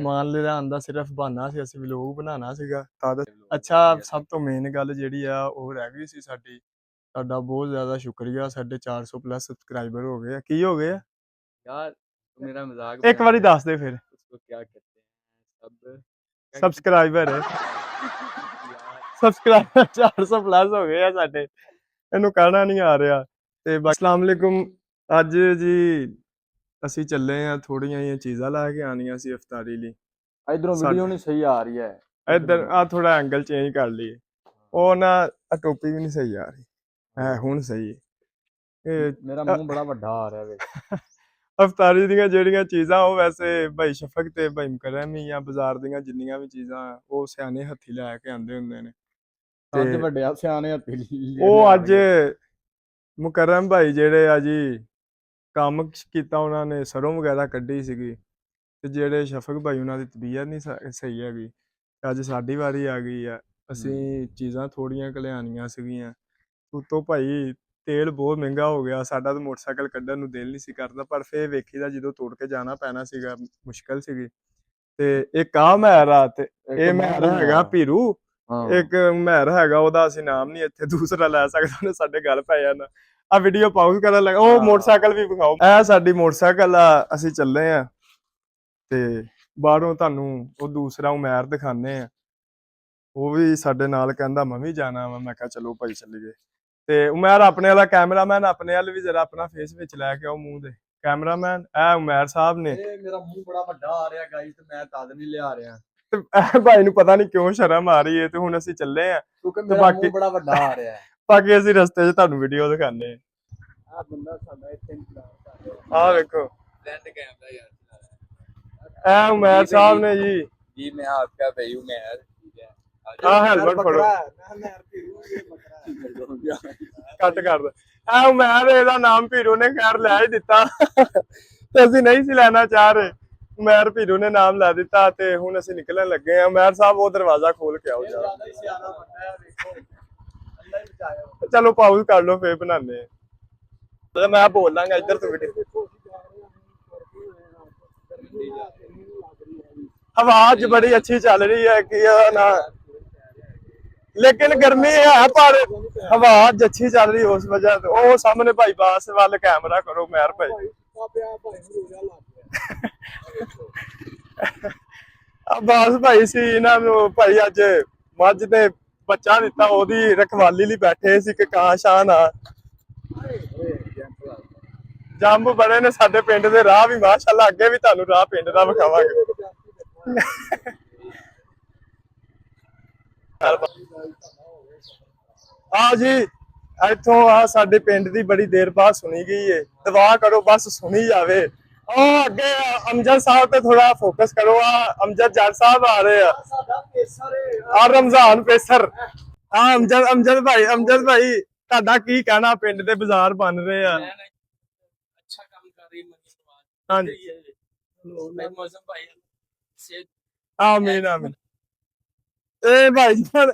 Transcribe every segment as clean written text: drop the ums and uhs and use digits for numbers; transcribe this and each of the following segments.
ਸਮਾਨ ਲਿਆਉਣ ਦਾ ਸਿਰਫ ਬਹਾਨਾ ਸੀ, ਅਸੀਂ ਵਲੋਗ ਬਣਾਉਣਾ ਸੀਗਾ ਤਦ। ਅੱਛਾ, ਸਭ ਤੋਂ ਮੇਨ ਗੱਲ ਜਿਹੜੀ ਆ ਉਹ ਰਹਿ ਗਈ ਸੀ ਸਾਡੀ। ਤੁਹਾਡਾ ਬਹੁਤ ਜ਼ਿਆਦਾ ਸ਼ੁਕਰੀਆ, ਸਾਡੇ 400 ਪਲੱਸ ਸਬਸਕ੍ਰਾਈਬਰ ਹੋ ਗਏ ਆ। ਕੀ ਹੋ ਗਏ ਆ यार? मेरा मजाक ਇੱਕ ਵਾਰੀ ਦੱਸ ਦੇ ਫਿਰ। उसको क्या कहते हैं सब ਸਬਸਕ੍ਰਾਈਬਰ ਸਬਸਕ੍ਰਾਈਬਰ 400 ਪਲੱਸ ਹੋ ਗਏ ਆ ਸਾਡੇ, ਇਹਨੂੰ ਕਹਿਣਾ ਨਹੀਂ ਆ ਰਿਹਾ। ਤੇ ਅਸਲਾਮ ਵਾਲੇਕੁਮ। ਅੱਜ ਜੀ ਅਸੀਂ ਚੱਲੇ ਆ, ਥੋੜੀਆਂ ਜਿਹੀਆਂ ਚੀਜ਼ਾਂ ਲੈ ਕੇ ਆਣੀਆਂ ਸੀ ਇਫਤਾਰੀ ਲਈ। इधरों वीडियो नहीं सही आ रही है। ਇੱਧਰ ਆ ਥੋੜਾ ਐਂਗਲ ਚੇਂਜ ਕਰ ਲਈਏ। ਉਹ ਨਾ ਟੋਪੀ ਵੀ ਨਹੀਂ ਸਹੀ ਆ ਰਹੀ ਹੈ, ਹੁਣ ਸਹੀ ਹੈ। मेरा मुंह बड़ा ਵੱਡਾ ਆ ਰਿਹਾ ਵੇ। ਅਫਤਾਰੀ ਦੀਆਂ ਜਿਹੜੀਆਂ ਚੀਜ਼ਾਂ ਉਹ ਵੈਸੇ ਭਾਈ ਸ਼ਫਕ ਤੇ ਭਾਈ ਮੁਕਰਮ ਹੀ ਆ, ਬਾਜ਼ਾਰ ਦੀਆਂ ਜਿੰਨੀਆਂ ਵੀ ਚੀਜ਼ਾਂ ਉਹ ਸਿਆਣੇ ਹੱਥੀ ਲੈ ਕੇ ਆਉਂਦੇ ਹੁੰਦੇ ਨੇ। ਅੱਜ ਵੱਡਿਆ ਸਿਆਣੇ ਹੱਥੀ ਉਹ ਅੱਜ ਮੁਕਰਮ ਭਾਈ ਜਿਹੜੇ ਆ ਜੀ ਕੰਮ ਕੀਤਾ, ਉਹਨਾਂ ਨੇ ਸਰੋਂ ਵਗੈਰਾ ਕੱਢੀ ਸੀਗੀ, ਤੇ ਜਿਹੜੇ ਸ਼ਫਕ ਭਾਈ ਉਹਨਾਂ ਦੀ ਤਬੀਅਤ ਨਹੀਂ ਸਹੀ ਹੈਗੀ, ਅੱਜ ਸਾਡੀ ਵਾਰੀ ਆ ਗਈ ਆ। ਅਸੀਂ ਚੀਜ਼ਾਂ ਥੋੜੀਆਂ ਘਲਿਆਣੀਆਂ ਸੀਗੀਆਂ, ਉੱਤੋਂ ਭਾਈ ਤੇਲ ਬਹੁਤ ਮਹਿੰਗਾ ਹੋ ਗਿਆ, ਸਾਡਾ ਤਾਂ ਮੋਟਰਸਾਈਕਲ ਕੱਢਣ ਨੂੰ ਦਿਲ ਨਹੀਂ ਸੀ ਕਰਦਾ, ਪਰ ਫਿਰ ਵੇਖੀਦਾ ਜਦੋਂ ਤੋੜ ਕੇ ਜਾਣਾ ਪੈਣਾ ਸੀਗਾ, ਮੁਸ਼ਕਲ ਸੀਗੀ। ਤੇ ਇੱਕ ਆ ਮਹਿਰ ਆ, ਤੇ ਇਹ ਮਹਿਰ ਹੈਗਾ ਪੀਰੂ, ਇੱਕ ਮਹਿਰ ਹੈਗਾ ਉਹਦਾ ਅਸੀਂ ਨਾਮ ਨਹੀਂ ਇੱਥੇ ਦੂਸਰਾ ਲੈ ਸਕਦਾ, ਉਹਨੇ ਸਾਡੇ ਗੱਲ ਪੈ ਜਾਣਾ। ਆ ਵੀਡੀਓ ਪਾਉਜ਼ ਕਰਨ ਲੱਗਾ, ਉਹ ਮੋਟਰਸਾਈਕਲ ਵੀ ਵਿਖਾਓ। ਇਹ ਸਾਡੀ ਮੋਟਰਸਾਈਕਲ ਆ, ਅਸੀਂ ਚੱਲੇ ਆ ਤੇ ਬਾਹਰੋਂ ਤੁਹਾਨੂੰ ਉਹ ਦੂਸਰਾ ਉਮੈਰ ਦਿਖਾਣੇ ਆ। ਉਹ ਵੀ ਸਾਡੇ ਨਾਲ ਕਹਿੰਦਾ ਮੈਂ ਵੀ ਜਾਣਾ ਵਾ, ਮੈਂ ਕਿਹਾ ਚਲੋ ਭਾਈ ਚੱਲੀਏ। ਤੇ ਉਮੈਰ ਆਪਣੇ ਵਾਲਾ ਕੈਮਰਾਮੈਨ ਆਪਣੇ ਵੱਲ ਵੀ ਜਰਾ ਆਪਣਾ ਫੇਸ ਵਿੱਚ ਲੈ ਕੇ ਆਓ ਮੂੰਹ ਦੇ। ਕੈਮਰਾਮੈਨ ਇਹ ਉਮੈਰ ਸਾਹਿਬ ਨੇ। ਮੇਰਾ ਮੂੰਹ ਬੜਾ ਵੱਡਾ ਆ ਰਿਹਾ ਗਾਈਸ, ਤੇ ਮੈਂ ਤਦ ਨਹੀਂ ਲਿਆ ਰਿਹਾ। ਤੇ ਭਾਈ ਨੂੰ ਪਤਾ ਨਹੀਂ ਕਿਉਂ ਸ਼ਰਮ ਆ ਰਹੀ ਹੈ। ਤੇ ਹੁਣ ਅਸੀਂ ਚੱਲੇ ਆ, ਕਿਉਂਕਿ ਮੇਰਾ ਮੂੰਹ ਬੜਾ ਵੱਡਾ ਆ ਰਿਹਾ ਹੈ। ਬਾਕੀ ਅਸੀਂ ਰਸਤੇ 'ਚ ਤੁਹਾਨੂੰ ਵੀਡੀਓ ਦਿਖਾਣੇ ਆ। ਆ ਬੰਦਾ ਸਾਡਾ ਇੱਥੇ ਆਹ ਵੇਖੋ फ्रेंड कैमरा यार, ਇਹ ਉਮੈਰ ਸਾਹਿਬ ਨੇ ਜੀ। जी मैं आपका भाई हूं मैं, ठीक है। ਆਹ ਹੈਲਮਟ ਫੜੋ, ਕੱਟ ਕਰ ਦੇ। ਇਹ ਉਮੈਰ, ਇਹਦਾ ਨਾਮ ਪੀਰੂ ਨੇ ਖੈਰ ਲੈ ਹੀ ਦਿੱਤਾ ਤੇ ਅਸੀਂ ਨਹੀਂ ਸੀ ਲੈਣਾ ਚਾਹ ਰਹੇ, ਉਮੈਰ ਪੀਰੂ ਨੇ ਨਾਮ ਲੈ ਦਿੱਤਾ। ਤੇ ਹੁਣ ਅਸੀਂ ਨਿਕਲਣ ਲੱਗੇ ਆ। ਉਮੈਰ ਸਾਹਿਬ ਉਹ ਦਰਵਾਜ਼ਾ ਖੋਲ ਕੇ ਆਓ ਜਰਾ। ਚਲੋ ਪਾਉਜ਼ ਕਰ ਲਓ, ਫੇਰ ਬਣਾਉਂਦੇ ਆ। ਮੈਂ ਬੋਲ ਲਾਂਗਾ ਇੱਧਰ ਤੋਂ ਵੀਡੀਓ। आवाज बड़ी अच्छी चल रही है कि ना, लेकिन गर्मी है पर आवाज अच्छी चल रही है उस वजह से। ओ सामने भाई बास वाल कैमरा करो मेहर भाई। बास भाई सी ना भाई अज मझ ने बच्चा दिता, ओदी रखवाली ਲਈ बैठे सी कि ਕਾਂ ਸ਼ਾਹ ਨਾ। जंब बड़े ने साडे पिंड दे राह भी माशाअल्लाह, अगे भी तुहानू राह पिंड दा विखावांगे। ਆ ਜੀ ਇੱਥੋਂ ਆ ਸਾਡੇ ਪਿੰਡ ਦੀ ਬੜੀ ਦੇਰ ਬਾਅਦ ਸੁਣੀ ਗਈ ਏ, ਦੁਆ ਕਰੋ ਬਸ ਸੁਣੀ ਜਾਵੇ। ਉਹ ਅੱਗੇ ਅਮਜਦ ਸਾਹਿਬ ਤੇ ਥੋੜਾ ਫੋਕਸ ਕਰੋ। ਆ ਅਮਜਦ ਜੱਜ ਸਾਹਿਬ ਆ ਰਹੇ ਆ, ਆ ਰਮਜ਼ਾਨ ਪੇਸਰ। ਆ ਅਮਜਦ ਭਾਈ ਤੁਹਾਡਾ ਕੀ ਕਹਿਣਾ? ਪਿੰਡ ਦੇ ਬਾਜ਼ਾਰ ਬਣ ਰਹੇ ਆ। अच्छा काम कर रही हाँ जी, मौसम भाई से आमीन आमीन। ए भाई जान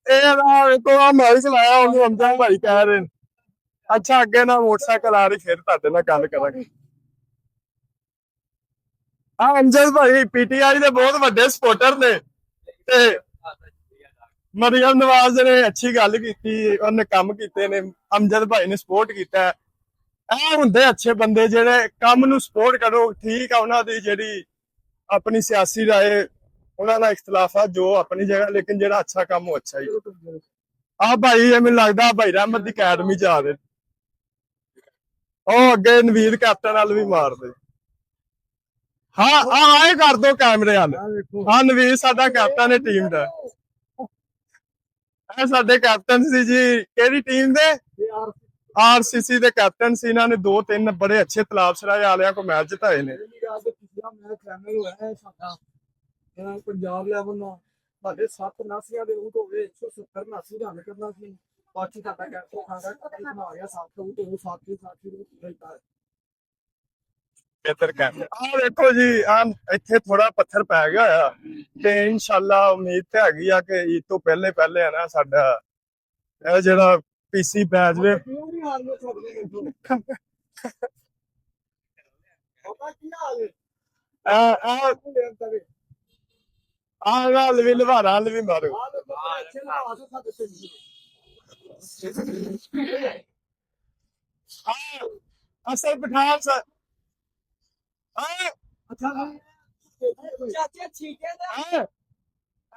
ਇਹ ਨਾ ਵੇਖੋ, ਆ ਮੈਂ ਹੀ ਚਲਾਇਆ, ਉਹਨੂੰ ਅਮਜਦ ਭਾਈ ਕਹਿ ਰਹੇ ਨੇ। ਅੱਛਾ, ਅੱਗੇ ਨਾ ਮੋਟਰਸਾਈਕਲ ਆ ਰਹੀ, ਫਿਰ ਤੁਹਾਡੇ ਨਾਲ ਗੱਲ ਕਰਾਂਗੇ। ਆ ਅਮਜਦ ਭਾਈ ਪੀਟੀਆਈ ਦੇ ਬਹੁਤ ਵੱਡੇ ਸਪੋਰਟਰ ਨੇ, ਤੇ ਮਰੀਮ ਨਵਾਜ਼ ਨੇ ਅੱਛੀ ਗੱਲ ਕੀਤੀ, ਉਹਨੇ ਕੰਮ ਕੀਤੇ ਨੇ, ਅਮਜਦ ਭਾਈ ਨੇ ਸਪੋਰਟ ਕੀਤਾ। ਇਹ ਹੁੰਦੇ ਅੱਛੇ ਬੰਦੇ ਜਿਹੜੇ ਕੰਮ ਨੂੰ ਸਪੋਰਟ ਕਰੋ। ਠੀਕ ਆ, ਉਹਨਾਂ ਦੀ ਜਿਹੜੀ ਆਪਣੀ ਸਿਆਸੀ ਰਾਏ, ਉਹਨਾਂ ਨਾਲ ਇਖਤਲਾਫਾਤ ਜੋ ਆਪਣੀ ਜਗ੍ਹਾ, ਲੇਕਿਨ ਜਿਹੜਾ ਅੱਛਾ ਕੰਮ ਉਹ ਅੱਛਾ ਹੀ। ਆ ਭਾਈ ਇਹ ਮੈਨੂੰ ਲੱਗਦਾ ਭਾਈ ਰਹਿਮਤ ਦੀ ਅਕੈਡਮੀ ਜਾ ਰਹੇ, ਉਹ ਅੱਗੇ ਨਵੀਦ ਕੈਪਟਨ ਵੱਲ ਵੀ ਮਾਰਦੇ। ਹਾਂ ਆਏ ਕਰ ਦੋ ਕੈਮਰੇ ਵੱਲ। ਹਾਂ, ਨਵੀਦ ਸਾਡਾ ਕੈਪਟਨ ਹੈ ਟੀਮ ਦਾ। ਇਹ ਸਾਡੇ ਕੈਪਟਨ ਸੀ ਜੀ, ਕਿਹੜੀ ਟੀਮ ਦੇ? आरसीसी ਦੇ ਕੈਪਟਨ ਸੀ। ਇਹਨਾਂ ਨੇ 2-3 ਬੜੇ ਅੱਛੇ ਤਲਾਬ ਸਰਾਏ ਵਾਲਿਆਂ ਕੋ ਮੈਚ ਜਿਤਾਏ ਨੇ। ਪੰਜਾਬ ਲੈਵਲ ਨਾਲ ਸਾਡੇ 7 ਨਾਸੀਆਂ ਦੇ ਆਊਟ ਹੋ ਗਏ, 170 ਨਾਸੀ ਰਨ ਕਰਨਾ ਸੀ। ਬਾਕੀ ਸਾਡਾ ਕੈਪਟਨ ਖਾਂਦਾ ਬਣਾ ਗਿਆ 7 ਆਊਟ, ਉਹ 7 ਦਿੱਤਾ। ਬਿਹਤਰ ਕੈਪਟਨ ਆ ਦੇਖੋ ਜੀ, ਆ ਇੱਥੇ ਥੋੜਾ ਪੱਥਰ ਪੈ ਗਿਆ ਹੋਇਆ, ਤੇ ਇਨਸ਼ਾਅੱਲਾ ਉਮੀਦ ਤੇ ਹੈਗੀ ਆ ਕਿ ਈਦ ਤੋਂ ਪਹਿਲੇ ਹੈ ਨਾ ਸਾਡਾ ਇਹ ਜਿਹੜਾ ਪੀਸੀ ਬੈਚ ਵੇ। ਆ ਗੱਲ ਵੀ ਲਵਾਰਾ ਹਲ ਵੀ ਮਾਰੋ ਅਸਲ ਪਠਾਨ ਸਰ ਚਾਚਾ ਠੀਕ ਹੈ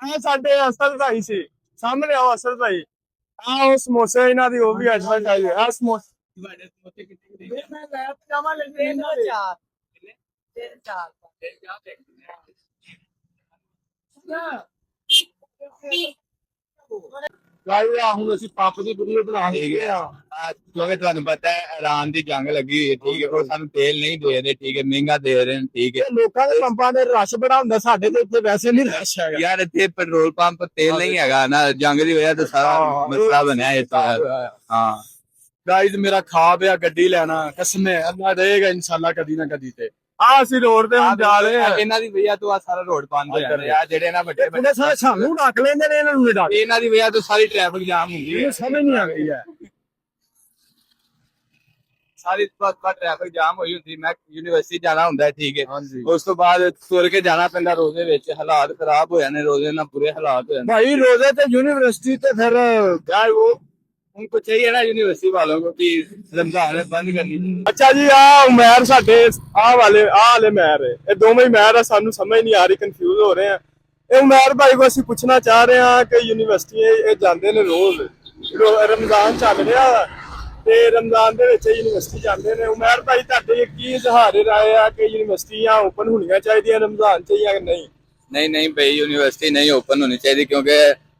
ਆ ਸਾਡੇ ਅਸਲ ਭਾਈ ਸੀ ਸਾਹਮਣੇ ਆਓ ਅਸਲ ਭਾਈ ਆ ਉਹ ਸਮੋਸੇ ਇਹਨਾਂ ਦੀ ਉਹ ਵੀ ਅੱਜ ਚਾਹੀਏ ਆ ਸਮੋਸੇ ਮੈਂ ਲੈ ਪਜਾਮਾ ਲੈਣੇ ਨੇ ਚਾਰ ਤਿੰਨ ਚਾਰ ਗਾਇਸ ਆ ਹੁਣ ਅਸੀਂ ਪੰਪ ਦੀ ਵੀਡੀਓ ਬਣਾ ਰਹੇ ਆ ਕਿਉਂਕਿ ਤੁਹਾਨੂੰ ਪਤਾ ਹੈ ਇਰਾਨ ਦੀ ਜੰਗ ਲੱਗੀ ਹੋਈ ਹੈ ਠੀਕ ਹੈ ਉਹ ਸਾਨੂੰ ਤੇਲ ਨਹੀਂ ਦੇ ਰਹੇ ਠੀਕ ਹੈ ਮਹਿੰਗਾ ਦੇ ਰਹੇ ਨੇ ਠੀਕ ਹੈ ਲੋਕਾਂ ਦੇ ਪੰਪਾਂ ਦੇ ਰਸ਼ ਬੜਾ ਹੁੰਦਾ ਸਾਡੇ ਤੇ ਇੱਥੇ ਵੈਸੇ ਨਹੀਂ ਰਸ਼ ਹੈਗਾ ਯਾਰ ਇੱਥੇ ਪੈਟਰੋਲ ਪੰਪ ਤੇਲ ਨਹੀਂ ਹੈਗਾ ਨਾ ਜੰਗ ਦੀ ਵਜ੍ਹਾ ਤੋਂ ਸਾਰਾ ਮਸਲਾ ਬਣਿਆ ਇਸ ਤਰ੍ਹਾਂ ਹਾਂ ਗਾਇਸ ਮੇਰਾ ਖਾਬ ਆ ਗੱਡੀ ਲੈਣਾ ਕਸਮੇ ਅੱਲਾ ਦੇਗਾ ਇਨਸ਼ਾਅੱਲਾ ਕਦੀ ਨਾ ਕਦੀ ਤੇ ਆ ਅਸੀਂ ਰੋਡ ਤੇ ਹੁਣ ਜਾ ਰਹੇ ਆ ਇਹਨਾਂ ਦੀ ਵਜ੍ਹਾ ਤੋਂ ਆ ਸਾਰਾ ਰੋਡ ਬੰਦ ਹੋ ਜਾਂਦਾ ਆ ਜਿਹੜੇ ਨਾ ਵੱਡੇ ਪੁਲਿਸ ਵਾਲੇ ਸਾਨੂੰ ਰੱਖ ਲੈਂਦੇ ਨੇ ਇਹਨਾਂ ਨੂੰ ਨਹੀਂ ਡਾਕ ਇਹਨਾਂ ਦੀ ਵਜ੍ਹਾ ਤੋਂ ਸਾਰੀ ਟ੍ਰੈਫਿਕ ਜਾਮ ਹੁੰਦੀ ਹੈ ਇਹ ਸਮਝ ਨਹੀਂ ਆ ਰਹੀ ਹੈ ਸਾਰੀ ਟ੍ਰੈਫਿਕ ਜਾਮ ਹੋਈ ਹੁੰਦੀ ਮੈਂ ਯੂਨੀਵਰਸਿਟੀ ਜਾਣਾ ਹੁੰਦਾ ਹੈ, ਠੀਕ ਹੈ ਹਾਂਜੀ ਉਸ ਤੋਂ ਬਾਅਦ ਤੁਰ ਕੇ ਜਾਣਾ ਪੈਂਦਾ ਰੋਜ਼ੇ ਵਿੱਚ ਹਾਲਾਤ ਖਰਾਬ ਹੋ ਜਾਂਦੇ ਰੋਜ਼ੇ ਨਾਲ ਬੁਰੇ ਹਾਲਾਤ ਹੋ ਜਾਂਦੇ ਭਾਈ ਰੋਜ਼ੇ ਤੇ ਯੂਨੀਵਰਸਿਟੀ ਤੇ ਫਿਰ यार वो उनको चाहिए ना यूनिवर्सिटी वालों को कि रमजान बंद करनी ਅੱਛਾ ਜੀ ਆ ਉਮਰ ਸਾਡੇ ਆ ਵਾਲੇ ਮੈਰ ਇਹ ਦੋਵੇਂ ਹੀ ਮੈਰ ਆ ਸਾਨੂੰ ਸਮਝ ਨਹੀਂ ਆ ਰਹੀ ਕਨਫਿਊਜ਼ ਹੋ ਰਹੇ ਆ ਇਹ ਉਮਰ ਭਾਈ ਕੋ ਅਸੀਂ ਪੁੱਛਣਾ ਚਾਹ ਰਹੇ ਆ ਕਿ ਯੂਨੀਵਰਸਿਟੀ ਇਹ ਜਾਂਦੇ ਨੇ ਰੋਜ਼ ਰਮਜ਼ਾਨ ਚੱਲ ਰਿਹਾ ਵਾ ਤੇ ਰਮਜ਼ਾਨ ਦੇ ਵਿੱਚ ਯੂਨੀਵਰਸਿਟੀ ਜਾਂਦੇ ਨੇ ਉਮਰ ਭਾਈ ਤੁਹਾਡੇ ਕੀ ਇਜ਼ਹਾਰ ਰਾਏ ਆ ਕਿ ਯੂਨੀਵਰਸਿਟੀਆਂ ਓਪਨ ਹੋਣੀਆਂ ਚਾਹੀਦੀਆਂ ਰਮਜ਼ਾਨ ਚ ਜਾਂ ਨਹੀਂ नहीं नहीं भाई यूनिवर्सिटी नहीं ओपन होनी चाहिए क्योंकि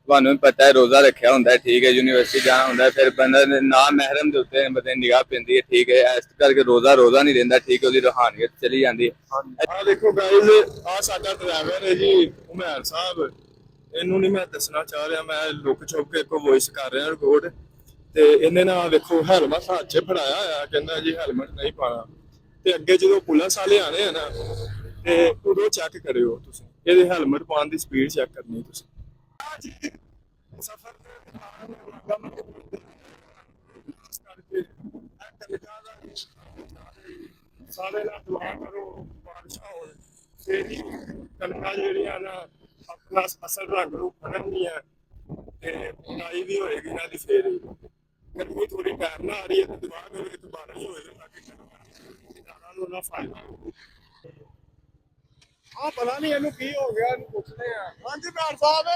ਤੁਹਾਨੂੰ ਪਤਾ ਹੈ ਰੋਜ਼ਾ ਰੱਖਿਆ ਹੁੰਦਾ ਹੈ ਠੀਕ ਹੈ ਯੂਨੀਵਰਸਿਟੀ ਜਾਣਾ ਹੁੰਦਾ ਹੈ ਫਿਰ ਬੰਦਾ ਨਾ ਮਹਿਰਮ ਦੇ ਉੱਤੇ ਬੰਦੇ ਨਿਗਾਹ ਪੈਂਦੀ ਹੈ ਠੀਕ ਹੈ ਇਸ ਕਰਕੇ ਰੋਜ਼ਾ ਨਹੀਂ ਰਹਿੰਦਾ ਠੀਕ ਹੈ ਉਹਦੀ ਰੂਹਾਨੀਅਤ ਚਲੀ ਜਾਂਦੀ ਹੈ ਆ ਦੇਖੋ ਗਾਇਜ਼ ਆ ਸਾਡਾ ਡਰਾਈਵਰ ਹੈ ਜੀ ਉਮਰ ਸਾਹਿਬ ਇਹਨੂੰ ਨਹੀਂ ਮੈਂ ਦੱਸਣਾ ਚਾਹ ਰਿਹਾ ਮੈਂ ਲੁੱਕ ਛੁਪ ਕੇ ਕੋ ਵੌਇਸ ਕਰ ਰਿਹਾ ਰਿਕਾਰਡ ਤੇ ਇਹਨੇ ਨਾ ਵੇਖੋ ਹੈਲਮਟ ਹੱਥ 'ਚ ਫੜਾਇਆ ਹੋਇਆ ਕਹਿੰਦਾ ਜੀ ਹੈਲਮਟ ਨਹੀਂ ਪਾਣਾ ਤੇ ਅੱਗੇ ਜਦੋਂ ਪੁਲਿਸ ਵਾਲੇ ਆਣੇ ਆ ਨਾ ਤੇ ਉਦੋਂ ਚੈੱਕ ਕਰਿਓ ਤੁਸੀਂ ਇਹਦੇ ਹੈਲਮਟ ਪਾਉਣ ਦੀ ਸਪੀਡ ਚੈੱਕ ਕਰਨੀ ਤੁਸੀਂ ਸਫਰ ਸਾਰੇ ਨਾਲ ਦੁਆ ਕਰੋ ਬਾਰਿਸ਼ਾਂ ਹੋਣ ਤੇ ਕਣਕਾਂ ਜਿਹੜੀਆਂ ਨਾ ਆਪਣਾ ਫਸਲ ਰੰਗ ਨੂੰ ਫੜਨਗੀਆਂ ਤੇ ਉਗਾਈ ਵੀ ਹੋਏਗੀ ਇਹਨਾਂ ਦੀ ਫੇਰ ਹੀ ਗਰਮੀ ਥੋੜੀ ਟਾਈਮ ਨਾਲ ਆ ਰਹੀ ਹੈ ਤੇ ਦੁਆ ਕਰੋ ਕਿ ਬਾਰਿਸ਼ ਹੋਵੇ ਤਾਂ ਕਿ ਕਿਸਾਨਾਂ ਨੂੰ ਨਾ ਫਾਇਦਾ ਹੋਵੇ ਆ ਪਤਾ ਨਹੀਂ ਇਹਨੂੰ ਕੀ ਹੋ ਗਿਆ ਇਹਨੂੰ ਪੁੱਛਦੇ ਆ ਹਾਂਜੀ ਭੈਣ ਸਾਹਿਬ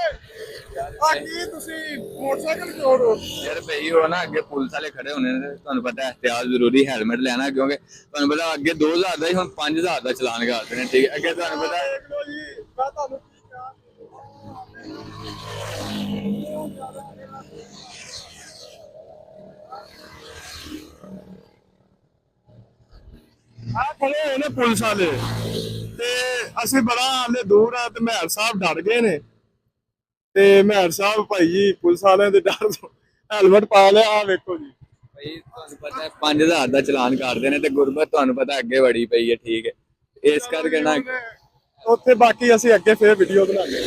ਆ ਕੀ ਤੁਸੀਂ ਮੋਟਰਸਾਈਕਲ ਕਿਉਂ ਰੋਕ ਯਾਰ ਭਾਈ ਉਹ ਨਾ ਅੱਗੇ ਪੁਲਿਸ ਵਾਲੇ ਖੜੇ ਹੋਣੇ ਨੇ ਤੁਹਾਨੂੰ ਪਤਾ ਹੈ ਇhtiyat ਜ਼ਰੂਰੀ ਹੈਲਮਟ ਲੈਣਾ ਕਿਉਂਕਿ ਤੁਹਾਨੂੰ ਪਤਾ ਅੱਗੇ 2000 ਦਾ ਹੀ ਹੁਣ 5000 ਦਾ ਚਲਾਨ ਕਰਦੇ ਨੇ ਠੀਕ ਹੈ ਅੱਗੇ ਤੁਹਾਨੂੰ ਪਤਾ ਦੇਖ ਲਓ ਜੀ ਮੈਂ ਤੁਹਾਨੂੰ ਕੀ ਕਿਹਾ ਆ ਖੜੇ ਹੋਏ ਨੇ ਪੁਲਿਸ ਵਾਲੇ ਤੇ ਅਸੀਂ ਬੜਾ ਹਾਲੇ ਦੂਰ ਆ ਤੇ ਮਹਿਰ ਸਾਹਿਬ ਡਰ ਗਏ ਨੇ ਤੇ ਮਹਿਰ ਸਾਹਿਬ ਭਾਈ ਜੀ ਪੁਲਿਸ ਵਾਲਿਆਂ ਦੇ ਡਰ ਤੋਂ ਹੈਲਮਟ ਪਾ ਲਿਆ ਆ ਵੇਖੋ ਜੀ ਭਾਈ ਤੁਹਾਨੂੰ ਪਤਾ ਹੈ 5000 ਦਾ ਚਲਾਨ ਕਰਦੇ ਨੇ ਤੇ ਗੁਰਬਤ ਤੁਹਾਨੂੰ ਪਤਾ ਅੱਗੇ ਵੜੀ ਪਈ ਹੈ ਠੀਕ ਹੈ ਇਸ ਕਰਕੇ ਨਾ ਉੱਥੇ ਬਾਕੀ ਅਸੀਂ ਅੱਗੇ ਫੇਰ ਵੀਡੀਓ ਬਣਾਉਂਦੇ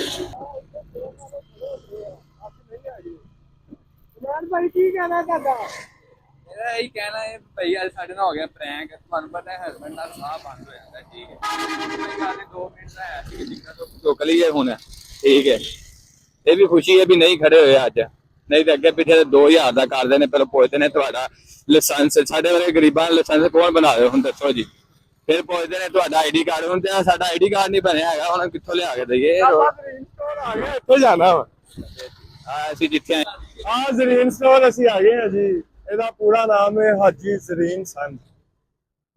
ਭਾਈ ਕੀ ਕਹਿਣਾ ਤੁਹਾਡਾ ਮੇਰਾ ਇਹੀ ਕਹਿਣਾ ਹੈ ਭਾਈ ਅੱਜ ਸਾਡੇ ਨਾਲ ਹੋ ਗਿਆ ਪ੍ਰੈਂਕ ਤੁਹਾਨੂੰ ਪਤਾ ਹੈ ਹਸਬੈਂਡ ਨਾਲ ਸਾਹ ਬੰਦ ਹੋ ਜਾਂਦਾ ਠੀਕ ਹੈ ਕੋਈ ਗੱਲ ਨਹੀਂ 2 ਮਿੰਟ ਦਾ ਹੈ ਕਿ ਦਿੱਕਤ ਚੁੱਕ ਲਈਏ ਹੁਣ ਠੀਕ ਹੈ ਇਹ ਵੀ ਖੁਸ਼ੀ ਹੈ ਵੀ ਨਹੀਂ ਖੜੇ ਹੋਏ ਅੱਜ ਨਹੀਂ ਤੇ ਅੱਗੇ ਪਿੱਛੇ 2000 ਦਾ ਕਰਦੇ ਨੇ ਪਹਿਲਾਂ ਪੁੱਛਦੇ ਨੇ ਤੁਹਾਡਾ ਲਾਇਸੈਂਸ ਸਾਡੇ ਵਰਗੇ ਗਰੀਬਾਂ ਦਾ ਲਾਇਸੈਂਸ ਕੌਣ ਬਣਾਵੇ ਹੁਣ ਦੱਸੋ ਜੀ ਫਿਰ ਪੁੱਛਦੇ ਨੇ ਤੁਹਾਡਾ ਆਈਡੀ ਕਾਰਡ ਹੁਣ ਤੇ ਸਾਡਾ ਆਈਡੀ ਕਾਰਡ ਨਹੀਂ ਬਣਿਆ ਹੈਗਾ ਹੁਣ ਕਿੱਥੋਂ ਲਿਆ ਕੇ ਦਈਏ ਆ ਗਿਆ ਇੱਥੇ ਜਾਣਾ ਵਾ ਅਸੀਂ ਜਿੱਥੇ ਆਏ ਆ ਜ਼ਰੀਨ ਸਟੋਰ ਅਸੀਂ ਆ ਗਏ ਆ ਜੀ ਇਹਦਾ ਪੂਰਾ ਨਾਮ ਹੈ ਹਾਜੀ ਜ਼ਰੀਨ ਸਨ